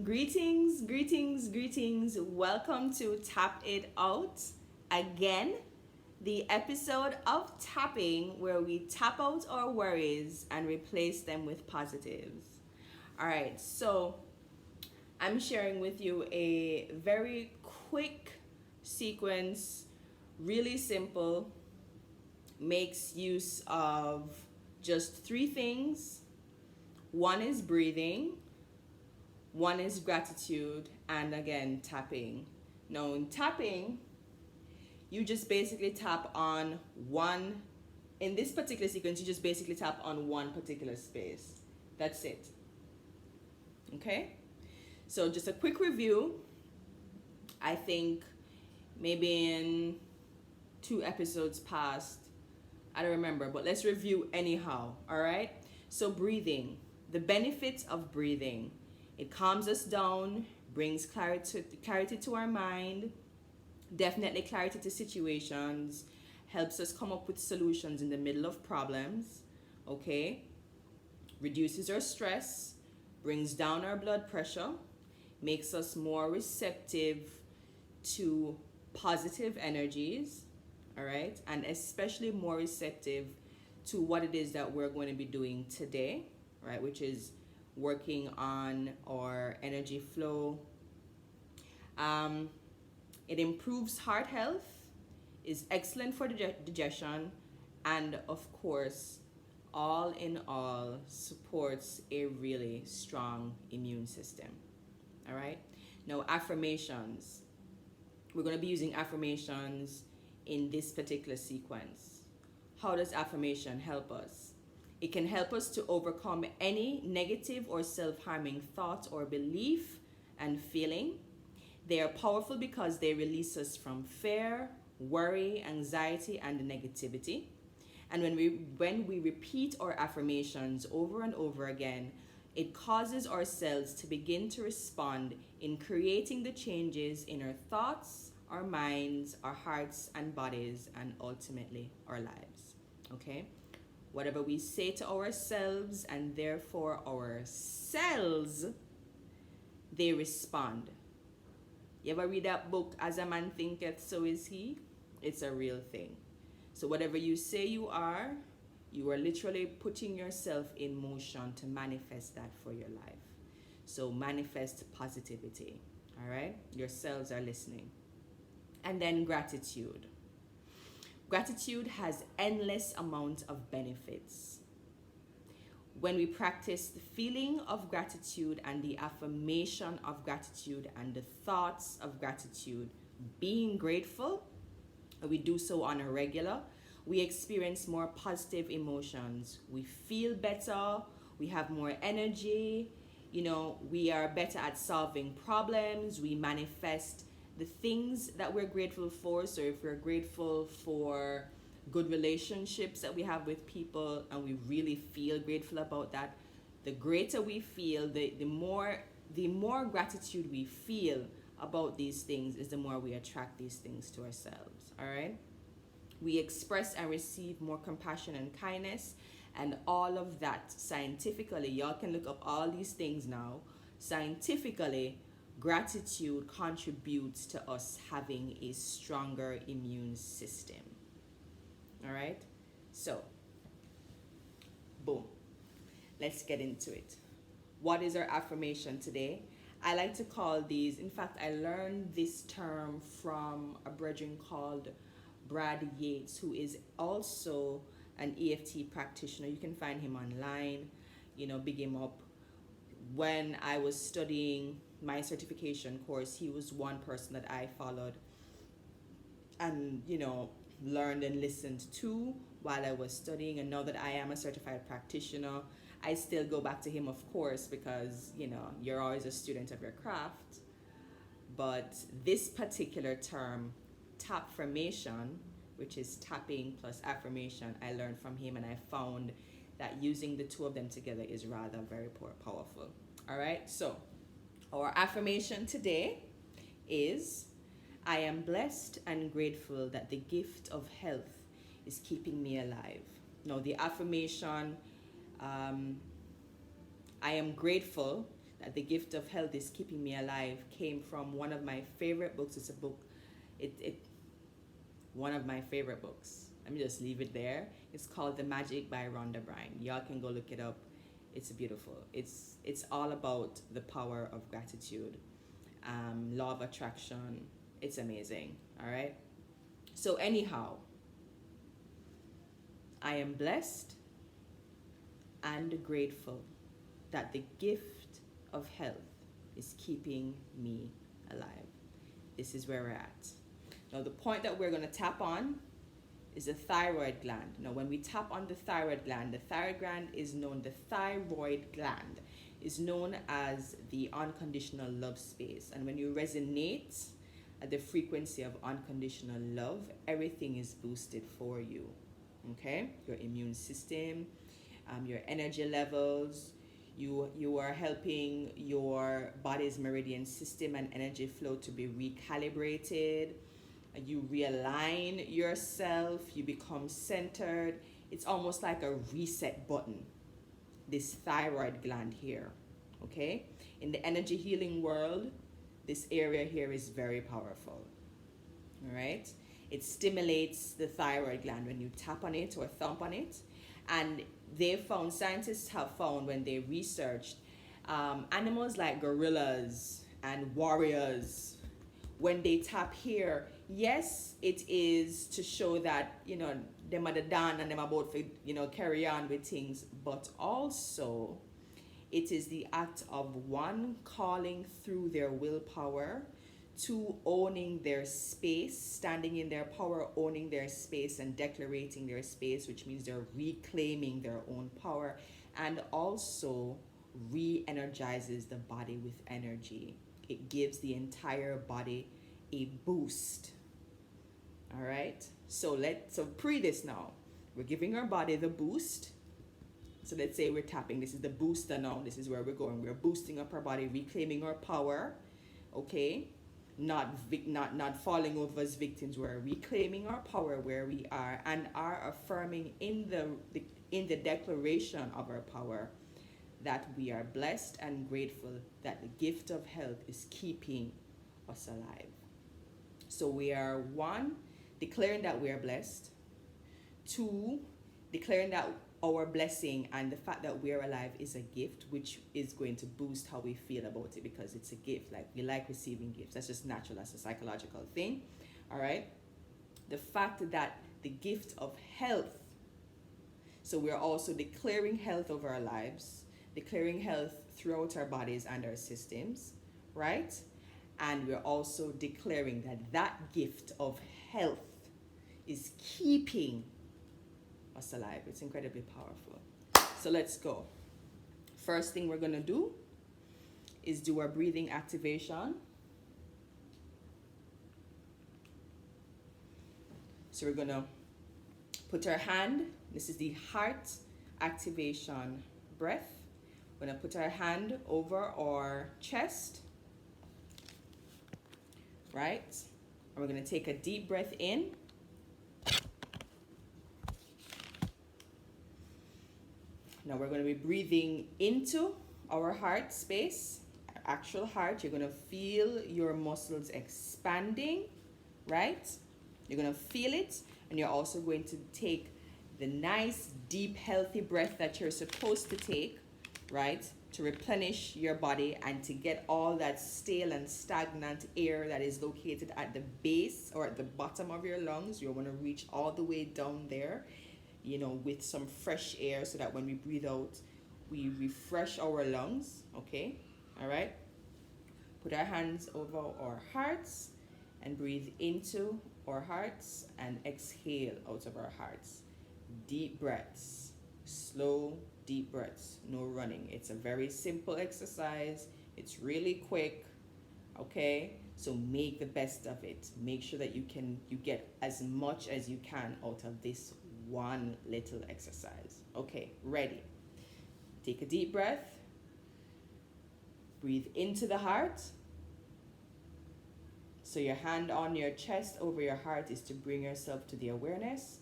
Greetings, greetings, greetings. Welcome to Tap It Out. Again, the episode of tapping where we tap out our worries and replace them with positives. All right, so I'm sharing with you a very quick sequence, really simple, makes use of just three things. One is breathing, one is gratitude, and again, tapping. Now, in tapping, you just basically tap on one, in this particular sequence, you just basically tap on one particular space. That's it. Okay? So, just a quick review. I think maybe in 2 episodes past, I don't remember, but let's review anyhow. All right? So, breathing. The benefits of breathing. It calms us down, brings clarity to our mind, definitely clarity to situations, helps us come up with solutions in the middle of problems, okay? Reduces our stress, brings down our blood pressure, makes us more receptive to positive energies, all right? And especially more receptive to what it is that we're going to be doing today, right? Which is working on our energy flow. It improves heart health, is excellent for digestion, and of course, all in all, supports a really strong immune system. All right? Now, affirmations. We're going to be using affirmations in this particular sequence. How does affirmation help us? It can help us to overcome any negative or self-harming thought or belief and feeling. They are powerful because they release us from fear, worry, anxiety, and negativity. And when we repeat our affirmations over and over again, it causes our cells to begin to respond in creating the changes in our thoughts, our minds, our hearts and bodies, and ultimately our lives. Okay? Whatever we say to ourselves and therefore our cells, they respond. You ever read that book, As a Man Thinketh, So Is He? It's a real thing. So whatever you say you are literally putting yourself in motion to manifest that for your life. So manifest positivity, all right? Your cells are listening. And then gratitude. Gratitude has endless amount of benefits. When we practice the feeling of gratitude and the affirmation of gratitude and the thoughts of gratitude, being grateful, we do so on a regular, we experience more positive emotions. We feel better, we have more energy, we are better at solving problems, we manifest the things that we're grateful for. So if we're grateful for good relationships that we have with people and we really feel grateful about that, the greater we feel, the more gratitude we feel about these things is the more we attract these things to ourselves. All right? We express and receive more compassion and kindness, and all of that scientifically, y'all can look up all these things now. Scientifically, gratitude contributes to us having a stronger immune system. All right? So, boom. Let's get into it. What is our affirmation today? I like to call these, in fact, I learned this term from a brethren called Brad Yates, who is also an EFT practitioner. You can find him online, big him up. When I was studying my certification course, he was one person that I followed and, learned and listened to while I was studying. And now that I am a certified practitioner, I still go back to him, of course, because, you're always a student of your craft. But this particular term, tapfirmation, which is tapping plus affirmation, I learned from him, and I found that using the two of them together is rather very powerful. All right, so our affirmation today is, I am blessed and grateful that the gift of health is keeping me alive. Now, the affirmation, I am grateful that the gift of health is keeping me alive came from one of my favorite books. It's a book, one of my favorite books. Let me just leave it there. It's called The Magic by Rhonda Bryan. Y'all can go look it up. It's beautiful. It's all about the power of gratitude, law of attraction. It's amazing. All right. So anyhow, I am blessed and grateful that the gift of health is keeping me alive. This is where we're at. Now, the point that we're going to tap on is the thyroid gland. Now, when we tap on the thyroid gland is known as the unconditional love space. And when you resonate at the frequency of unconditional love, everything is boosted for you. Okay? Your immune system, your energy levels, you are helping your body's meridian system and energy flow to be recalibrated. You realign yourself, you become centered. It's almost like a reset button, this thyroid gland here, okay? In the energy healing world, this area here is very powerful, all right? It stimulates the thyroid gland when you tap on it or thump on it. And scientists have found when they researched animals like gorillas and warriors, when they tap here, yes, it is to show that, them are the done and them about to, carry on with things, but also it is the act of one, calling through their willpower, two, owning their space, standing in their power, owning their space and declarating their space, which means they're reclaiming their own power, and also re-energizes the body with energy. It gives the entire body a boost. All right, so pre this now. We're giving our body the boost. So let's say we're tapping. This is the booster now. This is where we're going. We're boosting up our body, reclaiming our power. Okay, not falling over as victims. We're reclaiming our power where we are and are affirming in the declaration of our power that we are blessed and grateful that the gift of health is keeping us alive. So we are, one, declaring that we are blessed. Two, declaring that our blessing and the fact that we are alive is a gift, which is going to boost how we feel about it because it's a gift. Like, we like receiving gifts. That's just natural. That's a psychological thing. All right. The fact that the gift of health. So we're also declaring health over our lives, declaring health throughout our bodies and our systems, right? And we're also declaring that gift of health is keeping us alive. It's incredibly powerful. So let's go. First thing we're going to do is do our breathing activation. So we're going to put our hand, this is the heart activation breath. We're going to put our hand over our chest. Right? And we're going to take a deep breath in. Now we're going to be breathing into our heart space, our actual heart. You're going to feel your muscles expanding, right? You're going to feel it, and you're also going to take the nice, deep, healthy breath that you're supposed to take, right? To replenish your body and to get all that stale and stagnant air that is located at the base or at the bottom of your lungs. You want to reach all the way down there, with some fresh air so that when we breathe out, we refresh our lungs, okay? All right? Put our hands over our hearts and breathe into our hearts and exhale out of our hearts. Deep breaths, slow, deep breaths, no running. It's a very simple exercise. It's really quick, okay? So make the best of it. Make sure that you get as much as you can out of this one little exercise. Okay, ready. Take a deep breath. Breathe into the heart. So your hand on your chest over your heart is to bring yourself to the awareness.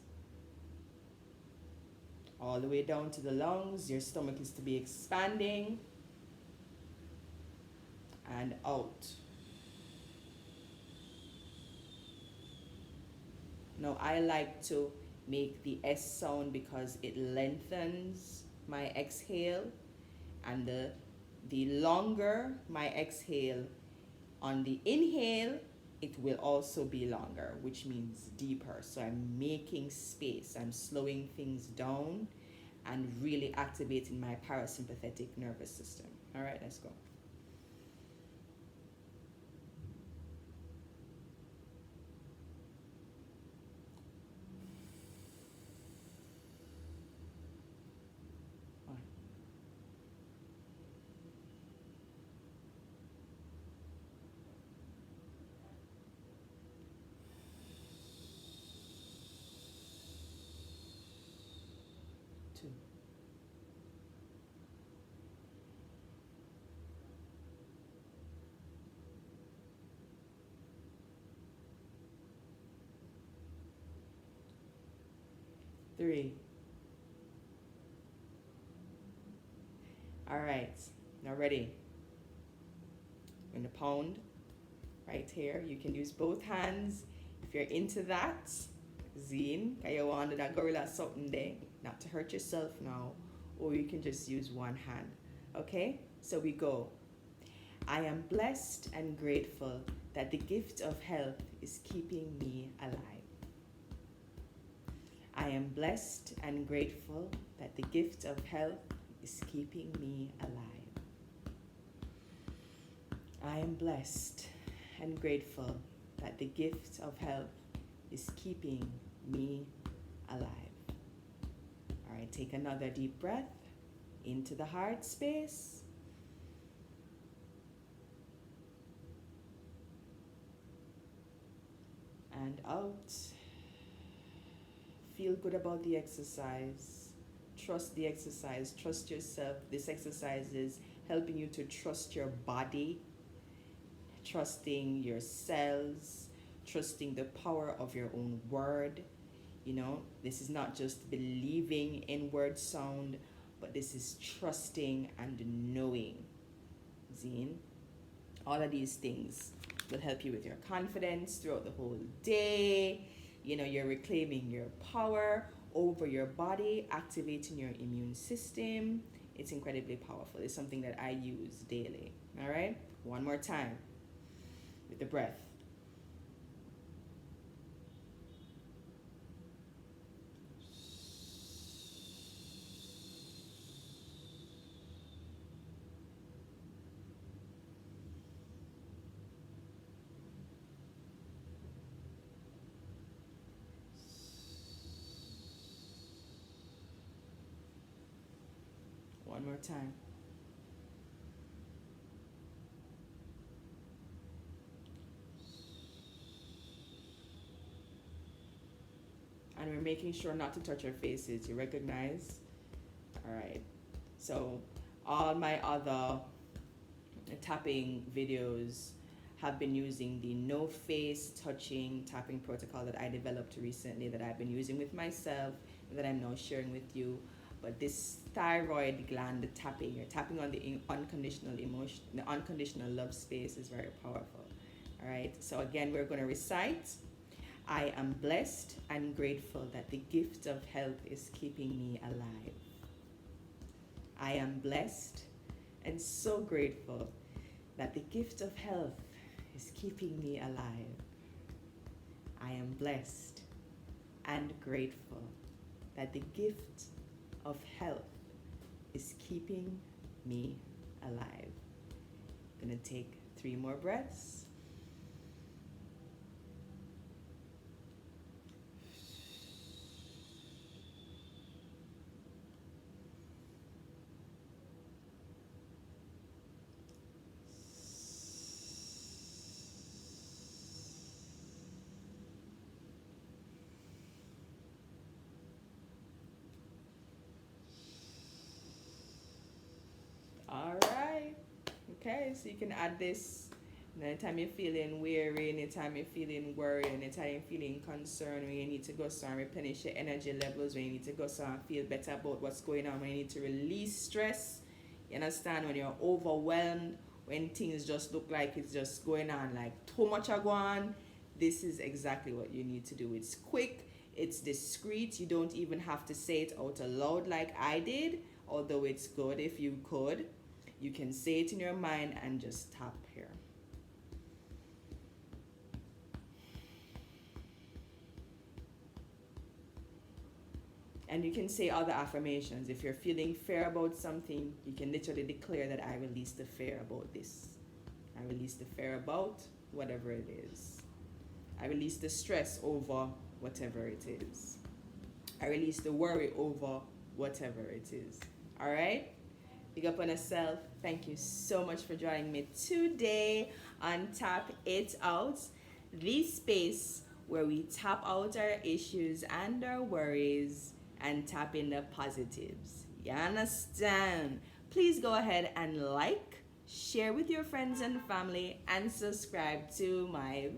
All the way down to the lungs, your stomach is to be expanding. and out. Now I like to make the S sound because it lengthens my exhale, and the longer my exhale on the inhale, it will also be longer, which means deeper. So I'm making space, I'm slowing things down and really activating my parasympathetic nervous system. All right, let's go. Two. Three. All right, now ready. I'm going to pound right here. You can use both hands if you're into that. Zine, you want that gorilla something there, not to hurt yourself now, or you can just use one hand. Okay, so we go. I am blessed and grateful that the gift of health is keeping me alive. I am blessed and grateful that the gift of health is keeping me alive. I am blessed and grateful that the gift of health is keeping me alive. All right, take another deep breath into the heart space. And out. Feel good about the exercise. Trust the exercise. Trust yourself. This exercise is helping you to trust your body, trusting your cells, trusting the power of your own word. You know, this is not just believing in word sound, but this is trusting and knowing. Zine, all of these things will help you with your confidence throughout the whole day. You know, you're reclaiming your power over your body, activating your immune system. It's incredibly powerful. It's something that I use daily. All right, one more time with the breath. One more time. And we're making sure not to touch our faces. You recognize? All right. So all my other tapping videos have been using the no face touching tapping protocol that I developed recently, that I've been using with myself, and that I'm now sharing with you. But this thyroid gland tapping, you're tapping on the unconditional emotion, the unconditional love space, is very powerful. All right, so again, we're going to recite. I am blessed and grateful that the gift of health is keeping me alive. I am blessed and so grateful that the gift of health is keeping me alive. I am blessed and grateful that the gift of health is keeping me alive. I'm gonna take 3 more breaths. All right. Okay, so you can add this anytime you're feeling weary, anytime you're feeling worried, anytime you're feeling concerned, when you need to go and replenish your energy levels, when you need to go and feel better about what's going on, when you need to release stress. You understand? When you're overwhelmed when things just look like it's just going on, like too much are going on, this is exactly what you need to do. It's quick, it's discreet. You don't even have to say it out aloud like I did, although it's good if you could. You can say it in your mind and just tap here. And you can say other affirmations. If you're feeling fear about something, you can literally declare that I release the fear about this. I release the fear about whatever it is. I release the stress over whatever it is. I release the worry over whatever it is. All right? Big up on yourself. Thank you so much for joining me today on Tap It Out, the space where we tap out our issues and our worries and tap in the positives. You understand? Please go ahead and like, share with your friends and family, and subscribe to my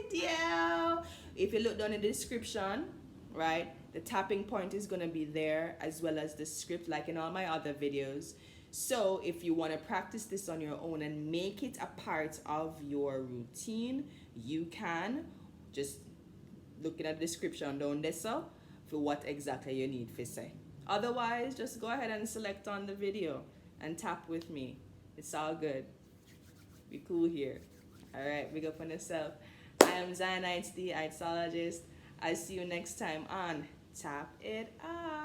video. If you look down in the description, right, the tapping point is going to be there, as well as the script, like in all my other videos. So if you want to practice this on your own and make it a part of your routine, you can. Just looking at the description down there, so for what exactly you need to say. Otherwise, just go ahead and select on the video and tap with me. It's all good. Be cool here. All right, big up on yourself. I am Zionites, the Itesologist. I'll see you next time on Tap It Out.